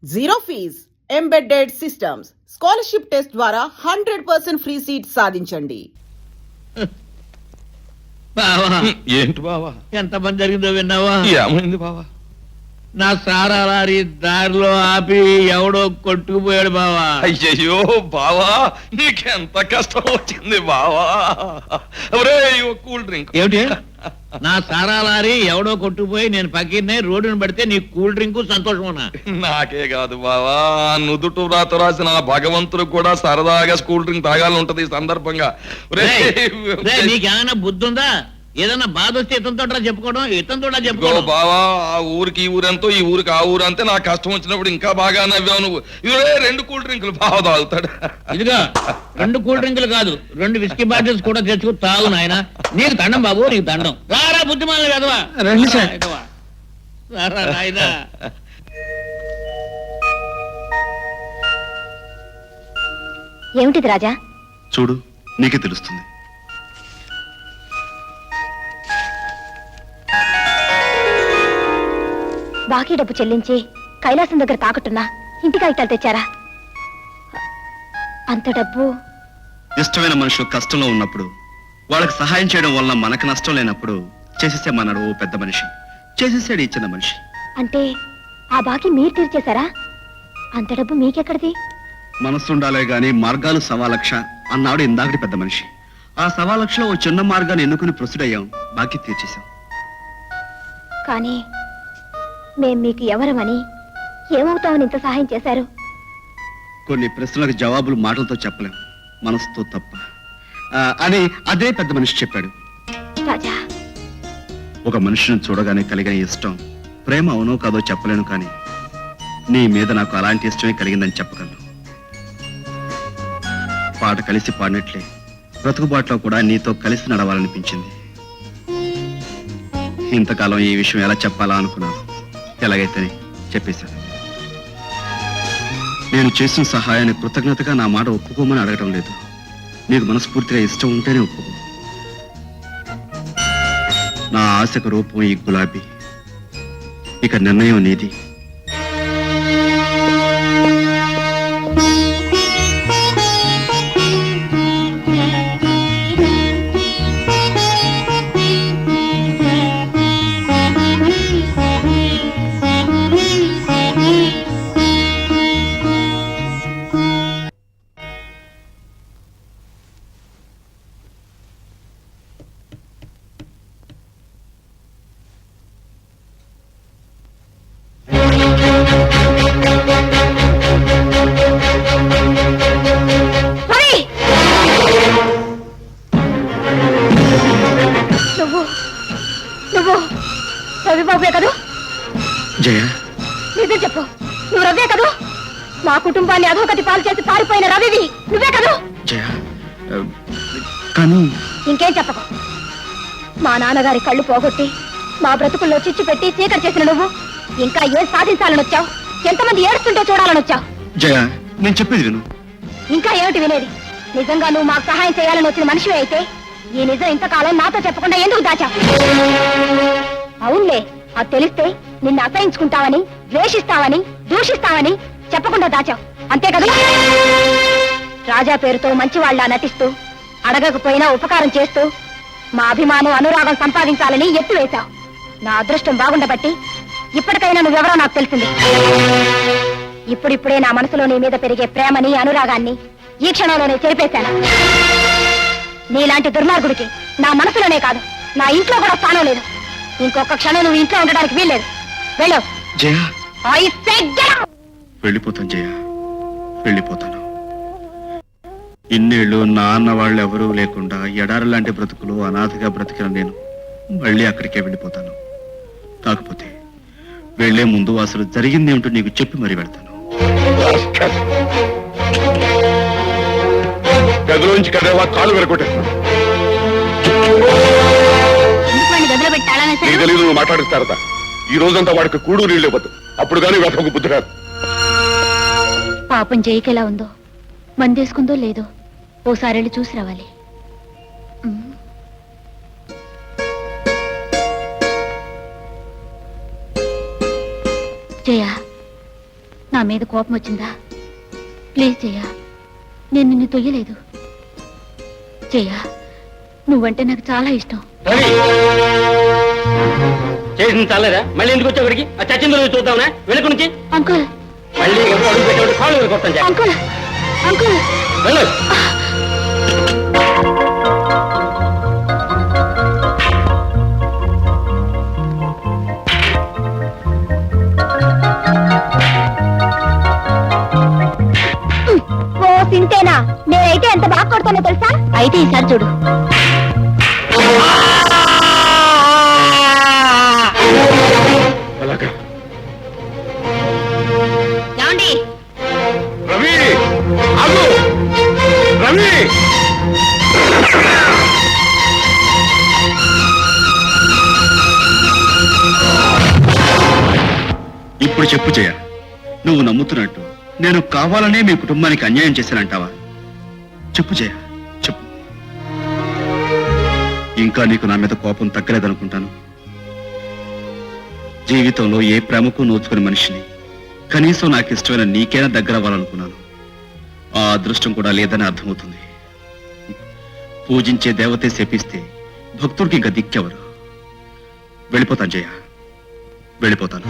Zero fees embedded systems scholarship test ద్వారా 100% free seat సాధించండి. బావా ఏంటి బావా? ఎంత పని జరిగిందో విన్నావా? ఏమైంది బావా? నా సారా లారీ దారిలో ఆపి ఎవడో కొట్టుకుపోయాడు బావా. అయ్యయ్యో బావా, నీకెంత కష్టం వచ్చింది బావా. ఒరే కూల్ డ్రింక్. ఏమిటి? నా సారా లారీ ఎవడో కొట్టుకుపోయి నేను పక్కనే రోడ్డును పడితే నీ కూల్ డ్రింక్ సంతోషమన్నా? నాకే కాదు బావా, నుదుటు రాత రాసిన భగవంతుడు కూడా సరదాగా కూల్ డ్రింక్ తాగాలని ఉంటది ఈ సందర్భంగా. నీకేమైనా బుద్ధి ఉందా? ఏదన్నా బాధ వస్తే ఇతంతో చెప్పుకోవడం, ఇతంతో చెప్పుకోవడం. బావా, ఆ ఊరికి ఈ ఊరంతో ఈ ఊరికి ఆ ఊరు అంతే. నాకు కష్టం వచ్చినప్పుడు ఇంకా బాగా నవ్వావు నువ్వు. ఇవే 2 కూల్ డ్రింకులు బావ తాగుతాడు. ఇదిగా 2 కూల్ డ్రింకులు కాదు, 2 విస్కీ బాటిల్స్ కూడా తెచ్చుకు తాగు నాయన. నీకు దండం బాబు, నీకు దండం. రారా బుద్ధిమాల కదవా, రారా నాయనా. ఏమిటిది రాజా? చూడు, నీకే తెలుస్తుంది. బాకీ డబ్బు చెల్లించి కైలాసం దగ్గర తాకట్టున్నా ఇంటి కాగితాలు తెచ్చారా? అంత డబ్బు. ఇష్టమైన మనుషులు కష్టంలో ఉన్నప్పుడు వాళ్ళకి సహాయం చేయడం వల్ల మనకు నష్టం లేనప్పుడు చేసేసేమన్నాడు ఓ పెద్ద మనిషి. చేసేసాడు ఈ చిన్న మనిషి. అంటే ఆ బాకీ మీరు తీర్చేశారా? అంత డబ్బు మీకెక్కడిది? మనసుండాలే గాని మార్గాలు సవాలక్ష అన్నాడు ఇందాకటి పెద్ద మనిషి. ఆ సవాలక్షలో ఓ చిన్న మార్గాన్ని ఎన్నుకుని ప్రొసీడయ్యాం, బాకీ తీర్చేశాం. కానీ మేం మీకు ఎవరమని, ఏమవుతామని ఇంత సహాయం చేశారు? కొన్ని ప్రశ్నలకు జవాబులు మాటలతో చెప్పలేం, మనసుతో తప్ప అని అదే పెద్ద మనిషి చెప్పాడు. రాజా, ఒక మనిషిని చూడగానే కలిగిన ఇష్టం ప్రేమ అవునో కాదో చెప్పలేను, కానీ నీ మీద నాకు అలాంటి ఇష్టమే కలిగిందని చెప్పగలను. పాట కలిసి పాడినట్లే బ్రతుకుబాట్లో కూడా నీతో కలిసి నడవాలనిపించింది. ఇంతకాలం ఈ విషయం ఎలా చెప్పాలా అనుకున్నాను. ఎలాగైతే చెప్పేశాను. నేను చేసిన సహాయాన్ని కృతజ్ఞతగా నా మాట ఒప్పుకోమని అడగడం లేదు. నీకు మనస్ఫూర్తిగా ఇష్టం ఉంటేనే ఒప్పుకో. నా ఆశకు రూపం ఈ గులాబీ. ఇక నిర్ణయం నీది. రవిబాబువే కదూ? జయ, నిజం చెప్పు, నువ్వు రవే కదూ? మా కుటుంబాన్ని అధోగతి పాలు చేసి పారిపోయిన రవివి నువ్వే కదూ? జయ, కానీ ఇంకేం చెప్పకు. మా నాన్నగారి కళ్ళు పోగొట్టి మా బ్రతుకుల్లో చిచ్చు పెట్టి చీకటి చేసిన నువ్వు ఇంకా ఏం సాధించాలని వచ్చావు? ఎంతమంది ఏడుస్తుంటే చూడాలని వచ్చావు? జయ, నేను చెప్పేది విను. ఇంకా ఏమిటి వినేది? నిజంగా నువ్వు మాకు సహాయం చేయాలని వచ్చిన మనిషివి అయితే ఈ నిజం ఇంతకాలం నాతో చెప్పకుండా ఎందుకు దాచావు? అవునులే, అది తెలిస్తే నిన్ను అసహించుకుంటావని, ద్వేషిస్తావని, దూషిస్తావని చెప్పకుండా దాచావు, అంతే కదా? రాజా పేరుతో మంచివాళ్లా నటిస్తూ, అడగకపోయినా ఉపకారం చేస్తూ మా అభిమానం, అనురాగం సంపాదించాలని ఎత్తు వేశావు. నా అదృష్టం బాగుండబట్టి ఇప్పటికైనా నువ్వెవరో నాకు తెలిసింది. ఇప్పుడిప్పుడే నా మనసులో నీ మీద పెరిగే ప్రేమని, అనురాగాన్ని ఈ క్షణంలోనే చెరిపేశాను. నీలాంటి దుర్మార్గుడికి నా మనసులోనే కాదు, నా ఇంట్లో కూడా స్థానం లేదు. ఇంకొక క్షణం నువ్వు ఇంట్లో ఉండడానికి వీల్లేదు. వెళ్ళు. జయ, I said get out! వెళ్ళిపోతాను జయ, వెళ్ళిపోతాను. ఇన్నేళ్ళు నా అన్న వాళ్ళు ఎవరూ లేకుండా ఎడారి లాంటి బ్రతుకులు అనాథగా బ్రతికిన నేను మళ్ళీ అక్కడికే వెళ్ళిపోతాను. కాకపోతే వెళ్లే ముందు అసలు జరిగింది ఏమిటో నీకు చెప్పి మరీ వెళ్తాను. గదిలోంచి కదేవా కాలు వెరగొట్టేస్తాను. తెలీదు, నువ్వు మాట్లాడిస్తారట. ఈ రోజంతా వాడికి కూడు నీళ్ళు ఇవ్వద్దు, అప్పుడు కానీ వ్యర్థకు బుద్ధి రాదు. పాపం జైకెలా ఉందో, మందేసుకుందో లేదో ఓసారి వెళ్ళి చూసి రావాలి. జయ, నా మీద కోపం వచ్చిందా? ప్లీజ్ జయ, నేను నిన్ను తొయ్యలేదు. జయ, నువ్వంటే నాకు చాలా ఇష్టం. చేసింది చాలేదా? మళ్ళీ ఎందుకు వచ్చా అక్కడికి? ఆ చచ్చింది రోజు చూద్దామనా? వెనుక నుంచి అంకుల్, మళ్ళీ అడుగు పెట్టేవాడు కాళ్ళు కొడతాను. Uncle, uncle. వెళ్ళు. ఓ సింతేనా? నేనైతే ఎంత బాగా కొడతానో తెలుసా? అయితే ఈసారి చూడు. ఏమండి? రవి ఆగు! రవి ఇప్పుడు చెప్పు జయ, నువ్వు నమ్ముతున్నట్టు నేను కావాలనే మీ కుటుంబానికి అన్యాయం చేశానంటావా? చెప్పు జయ, చెప్పు. ఇంకా నీకు నా మీద కోపం తగ్గలేదనుకుంటాను. జీవితంలో ఏ ప్రేమకు నోచుకుని మనిషిని కనీసం నాకు ఇష్టమైన నీకైనా దగ్గర అవ్వాలనుకున్నాను. ఆ అదృష్టం కూడా లేదని అర్థమవుతుంది. పూజించే దేవతే శపిస్తే భక్తుడికి ఇంకా దిక్కెవరు? వెళ్ళిపోతాను జయ, వెళ్ళిపోతాను.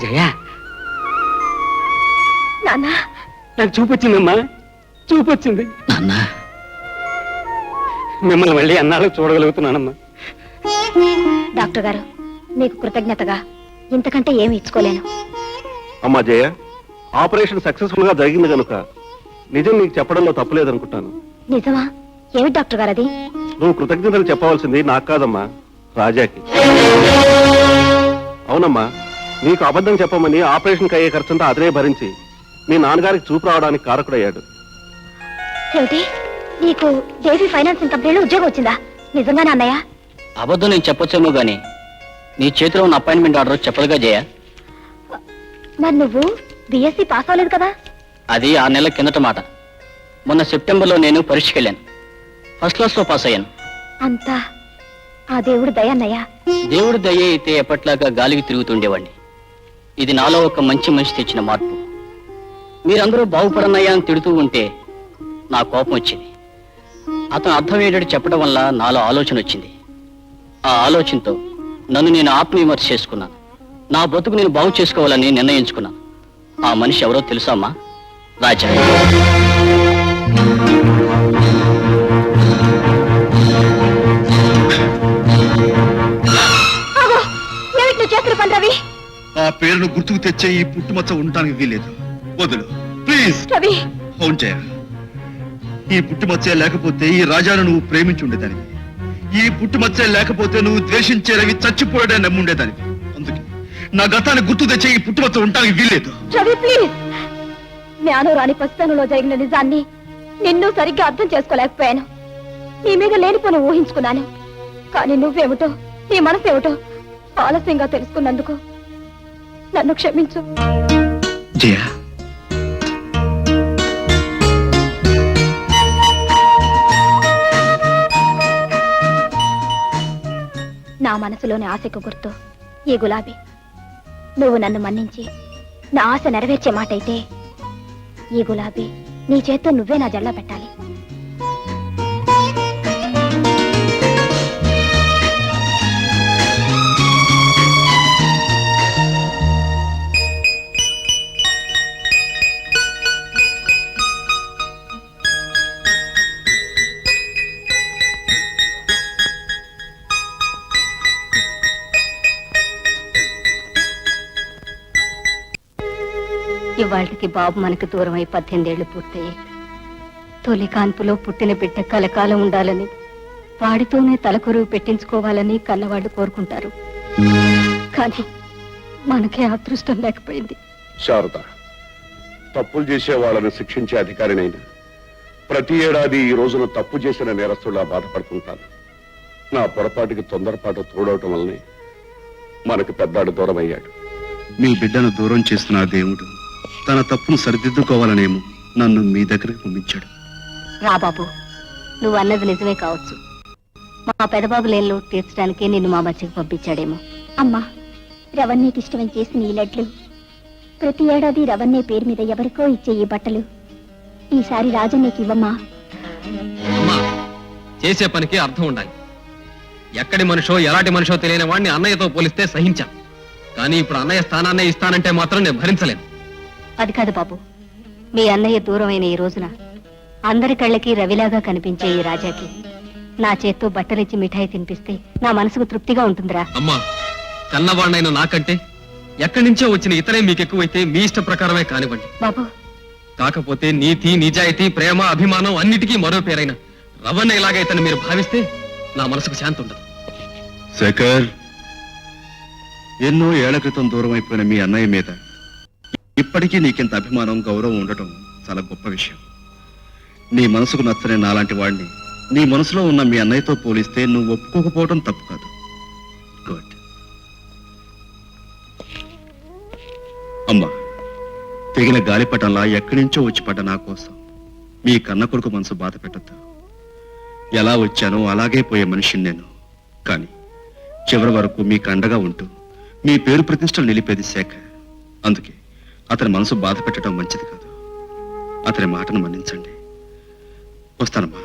జయా, నాన్న, నాకు చూపొచ్చిందమ్మా, చూపొచ్చింది. నాన్న, మిమ్మల్ని మళ్ళీ అన్నాళ్ళు చూడగలుగుతున్నానమ్మా. డాక్టర్ గారు, మీకు కృతజ్ఞతగా ఇంతకంటే ఏమి ఇచ్చుకోలేను. అమ్మా జయ, ఆపరేషన్ సక్సెస్ఫుల్ గా జరిగింది కనుక నిజం నీకు చెప్పడంలో తప్పులేదనుకుంటాను. నిజమా? ఏమిటి డాక్టర్ గారు అది? నువ్వు కృతజ్ఞతలు చెప్పవలసింది నాకు కాదమ్మా, రాజాకి. అవునమ్మా, నీకు అబద్ధం చెప్పమని ఆపరేషన్కి అయ్యే ఖర్చంతా అతనే భరించి మీ నాన్నగారికి చూపు రావడానికి కారకుడయ్యాడు. ఏమిటి? నీకు దేవి ఫైనాన్సింగ్ కంపెనీలో ఉద్యోగం వచ్చిందా? నిజంగా అన్నయ్య? అబద్ధం నేను చెప్పొచ్చేమో గాని నీ చేతిలో ఉన్న అపాయింట్మెంట్ ఆర్డర్ చెప్పదుగా జయ. మరి నువ్వు బిఎస్సి పాస్ అవ్వలేదు కదా? అది 6 నెలల కిందట మాట. మొన్న సెప్టెంబర్లో నేను పరీక్షకి వెళ్ళాను. ఫస్ట్ క్లాస్ లో పాస్ అయ్యాను. అంతా ఆ దేవుడు దయ అన్నయ్య. దేవుడి దయ అయితే ఎప్పట్లాగా గాలికి తిరుగుతుండేవాడిని. ఇది నాలో ఒక మంచి మనిషి తెచ్చిన మార్పు. మీరందరూ బాగుపడనయ్యా అని తిడుతూ ఉంటే నా కోపం వచ్చింది. అతను అర్థం ఏంటంటే చెప్పడం వల్ల నాలో ఆలోచన వచ్చింది. ఆ ఆలోచనతో నన్ను నేను ఆత్మవిమర్శ చేసుకున్నాను. నా బతుకు నేను బాగు చేసుకోవాలని నిర్ణయించుకున్నాను. ఆ మనిషి ఎవరో తెలుసా అమ్మా? రాజా. ఏమిటి నువ్వు చేస్తున్న పని రవి? ఆ పేరును గుర్తుకు తెచ్చే ఈ పుట్టుమచ్చ ఉండటానికి వీలేదు. వదులు ప్లీజ్. రవి, అవును జయ, ఈ పుట్టుమచ్చే లేకపోతే ఈ రాజాను నువ్వు ప్రేమించి ఉండేదానివి. ఈ పుట్టుమచ్చే లేకపోతే నువ్వు ద్వేషించే రవి చచ్చిపోయాడని నమ్ముండేదానివి. అందుకే నా గతాన్ని గుర్తు తెచ్చే ఈ పుట్టుమచ్చ ఉండటానికి వీలేదు. రవి ప్లీజ్. జ్ఞానం రాని పసితనంలో జరిగిన నిజాన్ని నిన్ను సరిగ్గా అర్థం చేసుకోలేకపోయాను. నీ మీద లేనిపోని ఊహించుకున్నాను. కానీ నువ్వేమిటో, నీ మనసు ఏమిటో ఆలస్యంగా తెలుసుకున్నందుకు నన్ను క్షమించు. జయ, నా మనసులోని ఆశకు గుర్తు ఈ గులాబీ. నువ్వు నన్ను మన్నించి నా ఆశ నెరవేర్చే మాట అయితే ఈ గులాబీ నీ చేత్తో నువ్వే నా జడలో పెట్టాలి. ఇవాళకి బాబు మనకు దూరం అయి 18 ఏళ్లు పూర్తయ్యాయి. తొలి కాన్పులో పుట్టిన బిడ్డ కలకాలం ఉండాలని, వాడితోనే తలకొరువు పెట్టించుకోవాలని కన్నవాళ్ళు కోరుకుంటారు. కానీ మనకే అదృష్టం లేకపోయింది. శారద, తప్పులు చేసే వాళ్ళని శిక్షించే అధికారినైనా ప్రతి ఏడాది ఈ రోజున తప్పు చేసిన నేరస్తులా బాధపడుతుంటాను. నా పొరపాటుకి తొందరపాటు తోడవటం వల్లనే మనకు పెద్దాడు దూరం అయ్యాడు. మీ బిడ్డను దూరం చేస్తున్న ఆ దేవుడు తన తప్పును సరిదిద్దుకోవాలనేమో నన్ను మీ దగ్గరికి పంపించాడు. రా బాబు, నువ్వు అన్నది నిజమే కావచ్చు. మా పెదబాబు లేని లోటు తీర్చడానికి నిన్ను మా మధ్యకి పంపించాడేమో. అమ్మా, రవణ్యకి ఇష్టమని చేసిన ఈ లడ్లు, ప్రతి ఏడాది రవణ్య పేరు మీద ఎవరికో ఇచ్చే ఈ బట్టలు ఈసారి రాజన్నకి ఇవ్వమ్మా. అమ్మా, చేసే పనికి అర్థం ఉండాలి. ఎక్కడి మనిషో ఎలాంటి మనిషో తెలియని వాడిని అన్నయ్యతో పోలిస్తే సహించాం. కానీ ఇప్పుడు అన్నయ్య స్థానాన్నే ఇస్తానంటే మాత్రం నేను భరించలేను. అది కాదు బాబు, మీ అన్నయ్య దూరమైన ఈ రోజున అందరి కళ్ళకి రవిలాగా కనిపించే ఈ రాజాకి నా చేత్తో బట్టలిచ్చి మిఠాయి తినిపిస్తే నా మనసుకు తృప్తిగా ఉంటుందిరా. అమ్మా, కన్నవాడినైన నాకంటే ఎక్కడి నుంచో వచ్చిన ఇతరే మీకు ఎక్కువైతే మీ ఇష్ట ప్రకారమే కానివ్వండి. బాబు, కాకపోతే నీతి, నిజాయితీ, ప్రేమ, అభిమానం అన్నిటికీ మరో పేరైన రవణ ఇలాగైతే మీరు భావిస్తే నా మనసుకు శాంతి ఉండదు. శేఖర్, ఎన్నో ఏళ్ల క్రితం దూరం అయిపోయిన మీ అన్నయ్య మీద ఇప్పటికీ నీకింత అభిమానం, గౌరవం ఉండటం చాలా గొప్ప విషయం. నీ మనసుకు నచ్చని నాలాంటి వాడిని నీ మనసులో ఉన్న మీ అన్నయ్యతో పోలిస్తే నువ్వు ఒప్పుకోకపోవడం తప్పు కాదు. గుడ్. అమ్మా, తెగిన గాలిపటంలా ఎక్కడి నుంచో వచ్చి పడ్డ నా కోసం మీ కన్న కొడుకు మనసు బాధ పెట్టద్దు. ఎలా వచ్చానో అలాగే పోయే మనిషిని నేను. కానీ చివరి వరకు మీకు అండగా ఉంటూ మీ పేరు ప్రతిష్టలు నిలిపేది శేఖర్. అందుకే అతని మనసు బాధ పెట్టడం మంచిది కాదు. అతని మాటను మన్నించండి. వస్తానమ్మా.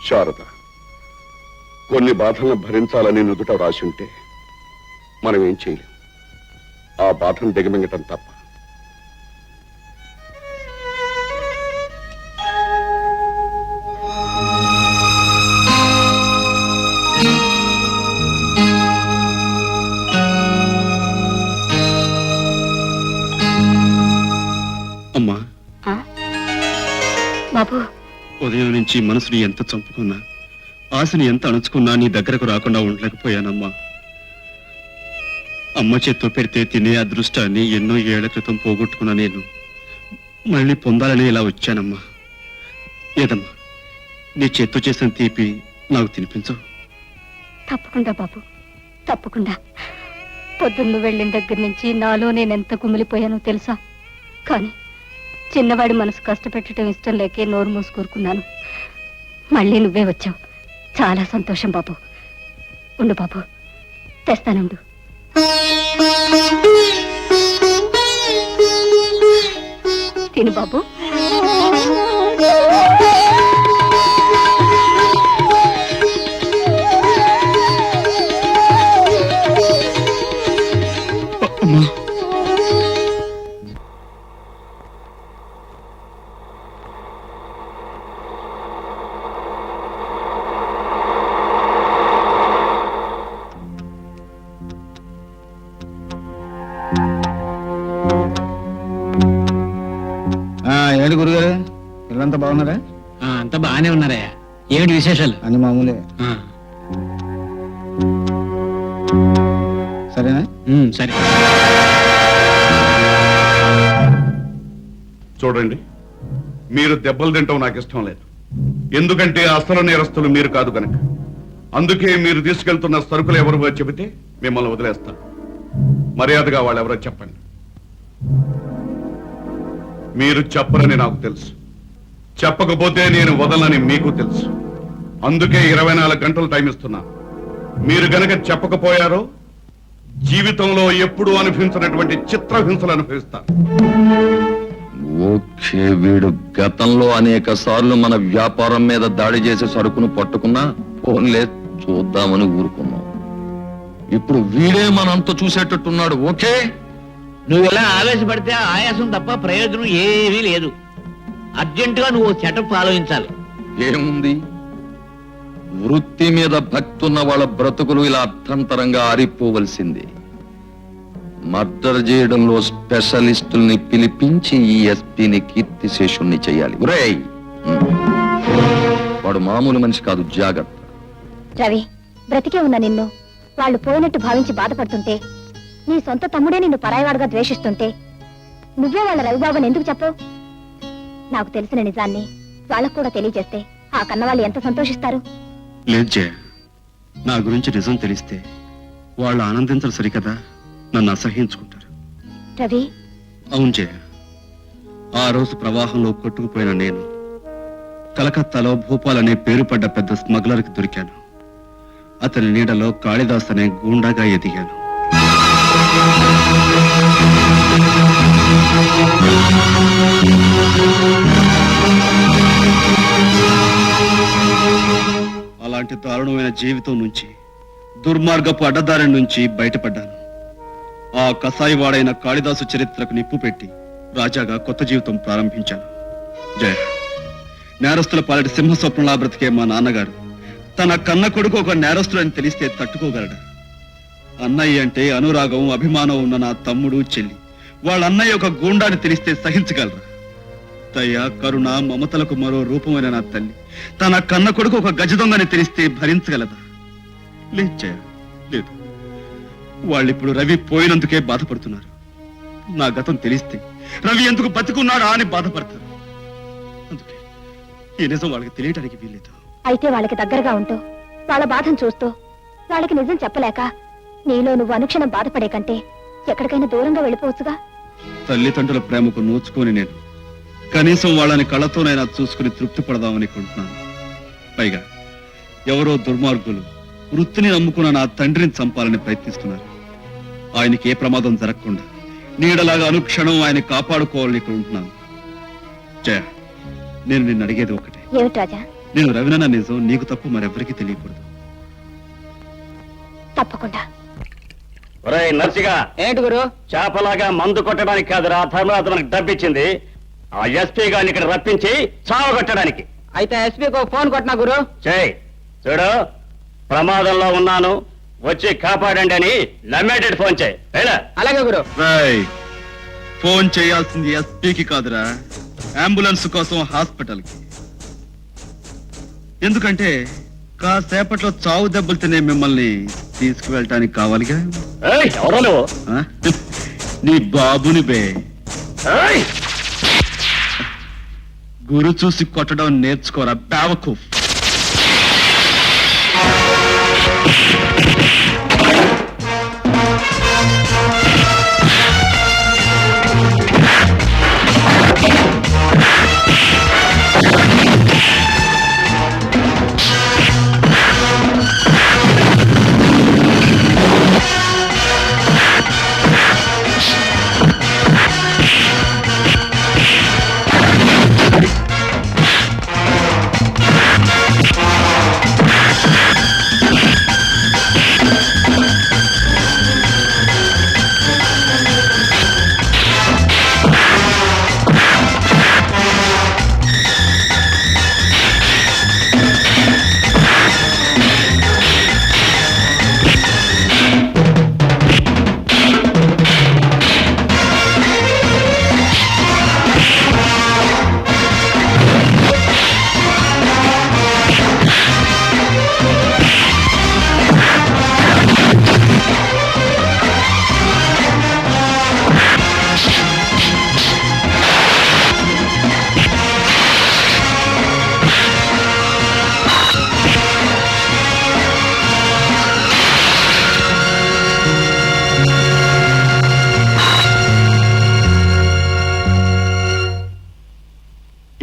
శారద, కొన్ని బాధలను భరించాలని నుదుట రాసి ఉంటే మనం ఏం చేయలేం. ఆ బాధను దిగమింగటం తప్ప. అమ్మా, బాబు, ఉదయం నుంచి మనసుని ఎంత చంపుకున్నా, ఆశని ఎంత అణుచుకున్నా నీ దగ్గరకు రాకుండా ఉండలేకపోయానమ్మా. అమ్మ చేత్తో పెడితే తినే అదృష్టాన్ని ఎన్నో ఏళ్ల క్రితం పోగొట్టుకున్నా నేను మళ్ళీ పొందాలని ఇలా వచ్చానమ్మా. ఏదమ్మా, నీ చేత్తో చేసిన తీపి నాకు తినిపించు. తప్పకుండా బాబు, తప్పకుండా. పొద్దున్న వెళ్ళిన దగ్గర నుంచి నాలో నేనెంత కుమిలిపోయానో తెలుసా? కానీ చిన్నవాడి మనసు కష్టపెట్టడం ఇష్టం లేకే నోరు మూసుకూరుకున్నాను. మళ్ళీ నువ్వే వచ్చావు. చాలా సంతోషం బాబు. ఉండు బాబు, తెస్తానుండు. తిను బాబు. ఏంటి గురుగారు, పిల్లలంతా బాగున్నారా? అంతా బాగానే ఉన్నారయ్యా. ఏమిటి విశేషాలు? అని మామూలే. సరేనా? సరే. చూడండి, మీరు దెబ్బలు తింటాం నాకు ఇష్టం లేదు. ఎందుకంటే అసలు నేరస్తులు మీరు కాదు కనుక. అందుకే మీరు తీసుకెళ్తున్న సరుకులు ఎవరు చెబితే మిమ్మల్ని వదిలేస్తాను. మర్యాదగా వాళ్ళెవరో చెప్పండి. మీరు చెప్పరని నాకు తెలుసు, చెప్పకపోతే నేను వదలని మీకు తెలుసు. అందుకే 24 గంటలు టైం ఇస్తున్నా. మీరు గనక చెప్పకపోయారో జీవితంలో ఎప్పుడూ అనుభవించినటువంటి చిత్రహింసలు అనుభవిస్తారు. ఓకే, వీడు గతంలో అనేక సార్లు మన వ్యాపారం మీద దాడి చేసే సరుకును పట్టుకున్నా ఫోన్లే చూద్దామని ఊరుకున్నాం. ఇప్పుడు వీడే మనంతా చూసేటట్టున్నాడు. ఓకే, నువ్వు ఎలా ఆవేశపడితే ఆయాసం తప్ప ప్రయోజనం ఏమీ లేదు. అర్జెంటుగా నువ్వు సెటప్ ఆలోచించాలి. ఏముంది, వృత్తి మీద భక్తి ఉన్న వాళ్ళ బ్రతుకులు ఇలా అర్థంతరంగా ఆరిపోవలసింది. మర్డర్ చేయడంలో స్పెషలిస్టుల్ని పిలిపించి ఈ ఎస్పీని కీర్తిశేషుణ్ణి చేయాలి. ఒరేయ్, వాడు మామూలు మనిషి కాదు, జాగ్రత్త. రవి, బ్రతికే ఉన్న నిన్ను వాళ్ళు పోయినట్టు భావించి బాధపడుతుంటే, నీ సొంత తమ్ముడే నిన్ను పరాయివాడుగా ద్వేషిస్తుంటే నువ్వే వాళ్ళ రవిబాబుని ఎందుకు చెప్పవు? నాకు తెలిసిన నిజాన్ని వాళ్ళకు కూడా తెలియజేస్తే ఆ కన్నవాళ్ళు ఎంత సంతోషిస్తారు. లేదు జయ, నా గురించి నిజం తెలిస్తే వాళ్ళు ఆనందించరు సరికదా, నన్ను అసహ్యించుకుంటారు. రవి, అవును జయ, ఆ రోజు ప్రవాహంలో కొట్టుకుపోయిన నేను కలకత్తాలో భూపాల్ అనే పేరు పడ్డ పెద్ద స్మగ్లర్కి దొరికాను. అతని నీడలో కాళిదాస్ అనే గూండాగా ఎదిగాను. అలాంటి దారుణమైన జీవితం నుంచి, దుర్మార్గపు అడ్డదారి నుంచి బయటపడ్డాను. ఆ కసాయివాడైన కాళిదాసు చరిత్రకు నిప్పు పెట్టి రాజాగా కొత్త జీవితం ప్రారంభించాను. జయ, నేరస్తుల పాలటి సింహస్వప్నంలా బ్రతికే మా నాన్నగారు తన కన్న కొడుకు ఒక నేరస్తులని తెలిస్తే తట్టుకోగలడా? అన్నయ్య అంటే అనురాగం, అభిమానం ఉన్న నా తమ్ముడు, చెల్లి వాళ్ళ అన్నయ్య ఒక గూండాని తెలిస్తే సహించగలరా? దయ, కరుణ, మమతలకు మరో రూపమైన నా తల్లి తన కన్న కొడుకు ఒక గజ దొంగని తెలిస్తే భరించగలదా? లేదు జయ, లేదు. వాళ్ళిప్పుడు రవి పోయినందుకే బాధపడుతున్నారు. నా గతం తెలిస్తే రవి ఎందుకు బతికున్నాడా అని బాధపడతారు. అందుకే ఈ నిజం వాళ్ళకి తెలియటానికి వీల్లేదు. అయితే వాళ్ళకి దగ్గరగా ఉంటూ వాళ్ళ బాధను చూస్తూ వాళ్ళకి నిజం చెప్పలేక నీలో నువ్వు అనుక్షణం బాధపడే కంటే ఎక్కడికైనా దూరంగా వెళ్ళిపోవచ్చుగా. తల్లిదండ్రుల ప్రేమకు నోచుకొని నేను కనీసం వాళ్ళని కళ్ళతోనైనా చూసుకుని తృప్తి పడదామని కొంటున్నాను. పైగా ఎవరో దుర్మార్గులు వృత్తిని నమ్ముకున్న నా తండ్రిని చంపాలని ప్రయత్నిస్తున్నారు. ఆయనకి ఏ ప్రమాదం జరగకుండా నీడలాగా అనుక్షణం ఆయన కాపాడుకోవాలని ఇక్కడ ఉంటున్నాను. జయ, నేను నిన్ను అడిగేది ఒకటే. ఏమిటి రాజా? నేను రవినన్న నిజం నీకు తప్పు మరెవరికి తెలియకూడదు. తప్పకుండా. నర్సిగా ఏంటి గురు? చేపలాగా మందు కొట్టడానికి కాదురా ధర్మరాజు మనకు డబ్బిచ్చింది. ఆ ఎస్పీ గారిని ఇక్కడ రప్పించి చావగొట్టడానికి. అయితే ఎస్పీకి ఫోన్ కొట్టినా గురు. చేయి. చూడు, ప్రమాదంలో ఉన్నాను, వచ్చి కాపాడండి అని నమ్మేటట్టు ఫోన్ చేయి. అలాగే గురు. ఫోన్ చేయాల్సింది ఎస్పీకి కాదురా, అంబులెన్స్ కోసం హాస్పిటల్కి. ఎందుకంటే కాసేపట్లో చావు దెబ్బలు తినే మిమ్మల్ని తీసుకువెళ్ళటానికి కావాలిగా. ఎవరో నువ్వు? నీ బాబుని బే. గురు చూసి కొట్టడం నేర్చుకోరా బేవకు.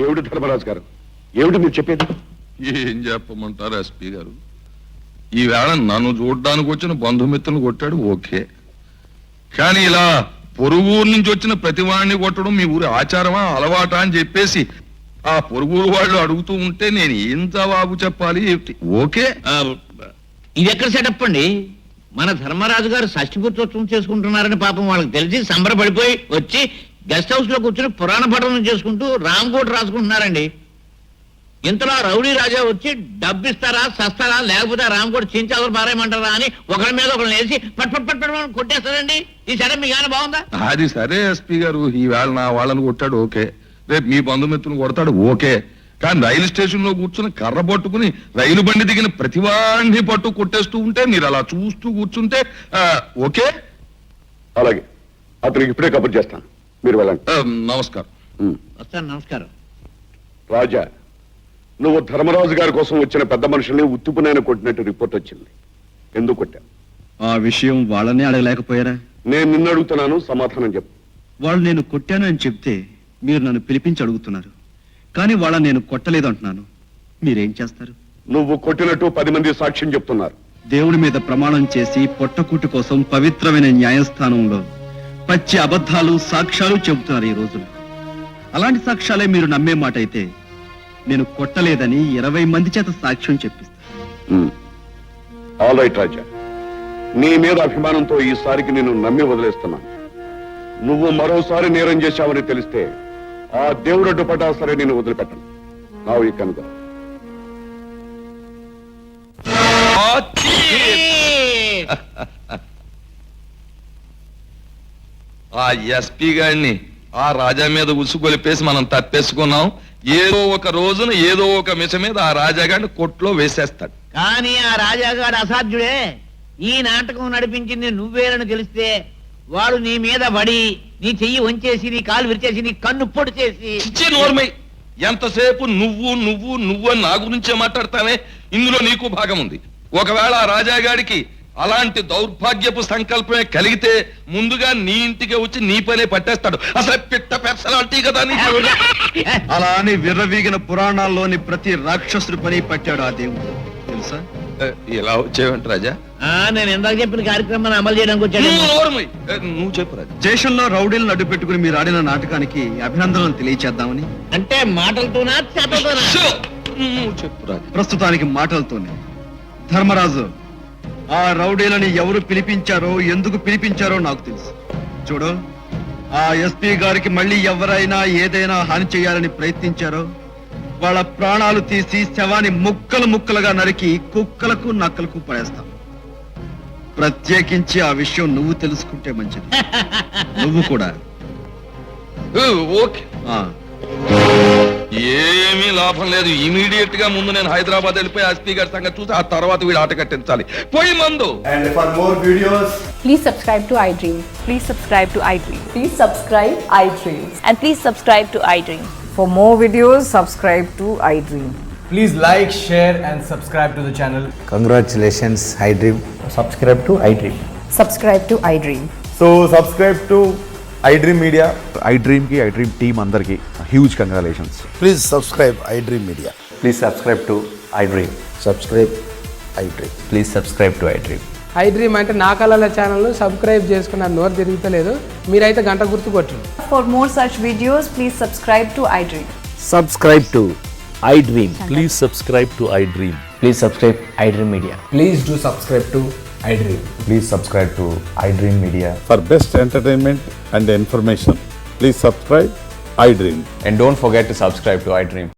ఏమిటి ధర్మరాజు గారు, ఏమిటి మీరు చెప్పేది? ఏం చెప్పమంటారు ఎస్పీ గారు? ఈవేళ నన్ను చూడడానికి వచ్చిన బంధుమిత్రులు కొట్టాడు, ఓకే. కానీ ఇలా పొరుగురు నుంచి వచ్చిన ప్రతి వాడిని కొట్టడం మీ ఊరి ఆచారమా, అలవాటా అని చెప్పేసి ఆ పొరుగురు వాళ్ళు అడుగుతూ ఉంటే నేను ఏం జవాబు చెప్పాలి? ఓకే. ఇది ఎక్కడ సెటప్ అండి? మన ధర్మరాజు గారు షష్ఠిపుత్రోత్సవం చేసుకుంటున్నారని పాపం వాళ్ళకి తెలిసి సంబరపడిపోయి వచ్చి గెస్ట్ హౌస్ లో కూర్చొని పురాణ పఠనం చేసుకుంటూ రాంకోట్ రాసుకుంటున్నారండి. ఇంతలో రౌడీ రాజా వచ్చి డబ్బిస్తారా సస్తారా లేకపోతే రాంకోట్ చించాలు పారేయమంటారా అని ఒకరి మీద ఒకరిని వేసి పట్ పట్ పట్ పట్ కొట్టేస్తారండి. ఈ సరే మీ గానే బాగుందా? అది సరే ఎస్పీ గారు, ఈవేళ నా వాళ్ళని కొట్టాడు, ఓకే. రేపు మీ బంధుమిత్రులు కొడతాడు, ఓకే. కానీ రైలు స్టేషన్ లో కూర్చుని కర్ర పట్టుకుని రైలు బండి దిగిన ప్రతివాడిని పట్టు కొట్టేస్తూ ఉంటే మీరు అలా చూస్తూ కూర్చుంటే ఓకే. అలాగే అతనికి ఇప్పుడే కబుర్ చేస్తాను, మీరు వెళ్ళండి. నమస్కారం. వస్తాను, నమస్కారం. రాజా, నువ్వు ధర్మరాజు గారి కోసం వచ్చిన పెద్ద మనుషుల్ని ఉత్తుపునైనా కొట్టినట్టు రిపోర్ట్ వచ్చింది. ఎందుకు కొట్టా? ఆ విషయం వాళ్ళనే అడగలేకపోయారా? నేను నిన్ను అడుగుతున్నాను, సమాధానం చెప్పు. వాళ్ళు నేను కొట్టాను అని చెప్తే మీరు నన్ను పిలిపించి అడుగుతున్నారు, కానీ వాళ్ళని నేను కొట్టలేదు అంటున్నాను. మీరేం చేస్తారు? నువ్వు కొట్టినట్టు 10 మంది సాక్ష్యం చెప్తున్నారు. దేవుడి మీద ప్రమాణం చేసి పొట్టకూటి కోసం పవిత్రమైన న్యాయస్థానంలో పచ్చి అబద్ధాలు సాక్ష్యాలు చెబుతున్నారు ఈ రోజుల్లో. అలాంటి సాక్ష్యాలే మీరు నమ్మే మాట అయితే నేను కొట్టలేదని 20 మంది చేత సాక్ష్యం చెప్పిస్తాను. ఆల్ రైట్ రాజా, నీ మీద అభిమానంతో ఈసారికి నేను నమ్మి వదిలేస్తున్నాను. నువ్వు మరోసారి నేరం చేశావని తెలిస్తే ఆ దేవుడు అడ్డుపడ్డా సరే నేను వదిలిపెట్టను. నావు ఈ కనుక ఆ ఎస్పీ గారిని ఆ రాజా మీద ఉసుగొలిపేసి మనం తప్పేసుకున్నాం. ఏదో ఒక రోజున ఏదో ఒక మిష మీద ఆ రాజా గారిని కొట్లో వేసేస్తాడు. కానీ ఆ రాజాగాడు అసాధ్యుడే. ఈ నాటకం నడిపించింది నువ్వేనని తెలిస్తే వాడు నీ మీద పడి నీ చెయ్యి వంచేసి నీ కాలు విరిచేసి నీ కన్ను పొడి చేసి ఇచ్చే నోర్మై, ఎంతసేపు నువ్వు నువ్వు నువ్వు అని నా గురించే మాట్లాడతానే. ఇందులో నీకు భాగం ఉంది. ఒకవేళ ఆ రాజాగాడికి అలాంటి దౌర్భాగ్యపు సంకల్పమే కలిగితే ముందుగా నీ ఇంటికి వచ్చి నీ పనే పట్టేస్తాడు. అసలు పిట్ట పర్సనాలిటీ కదా నీ. అలా అని విర్రవీగిన పురాణాల్లోని ప్రతి రాక్షసుడి పని పట్టాడు ఆ దేవుడు, తెలుసా? ఇలా వచ్చేవంట రాజా? నేను ఇందాక చెప్పిన కార్యక్రమాన్ని అమలు చేయడానికి వచ్చాడు. నువ్వు చెప్పు రాజా. దేశంలో రౌడీలను అడ్డు పెట్టుకుని మీరు ఆడిన నాటకానికి అభినందనలు తెలియచేద్దామని. అంటే మాటలతోనా చేతలతోనా? నువ్వు చెప్పు రాజా. ప్రస్తుతానికి మాటలతోనే. ధర్మరాజు, ఆ రౌడీలని ఎవరు పిలిపించారో ఎందుకు పిలిపించారో నాకు తెలుసు. చూడు, ఆ ఎస్పీ గారికి మళ్ళీ ఎవరైనా ఏదైనా హాని చేయాలని ప్రయత్నించారో వాళ్ళ ప్రాణాలు తీసి శవాన్ని ముక్కలు ముక్కలుగా నరికి కుక్కలకు నక్కలకు పడేస్తాం. ప్రత్యేకించి ఆ విషయం నువ్వు తెలుసుకుంటే మంచిది. నువ్వు కూడా. ఓకే, ఏమీ లాభం లేదు. ఇమీడియట్ గా ముందు నేను హైదరాబాద్ వెళ్ళిపోయి ఎస్పీ గారి సంగతి చూసి ఆ తర్వాత వీడు ఆట కట్టించాలి. పోయి మందు. And for more videos, please subscribe to iDream. Please subscribe to iDream. Please subscribe iDream. And please subscribe to iDream. For more videos, subscribe to iDream. please like, share and subscribe to the channel. Congratulations, iDream. Subscribe to iDream. Subscribe to iDream. So subscribe to iDream Media. iDream ki iDream team andarki huge congratulations. Please subscribe iDream Media. Please subscribe to iDream. Subscribe iDream. Please subscribe to iDream. iDream అంటే నా కళల channel subscribe చేసుకున్న నోరు తిరుగుతలేదు. మీరైతే గంట గుర్తు కొట్టండి. For more such videos, please subscribe to iDream. Subscribe to iDream. Please subscribe to iDream. Please subscribe iDream Media. Please do subscribe to iDream. Please subscribe to iDream Media. For best entertainment and information, please subscribe iDream. And don't forget to subscribe to iDream.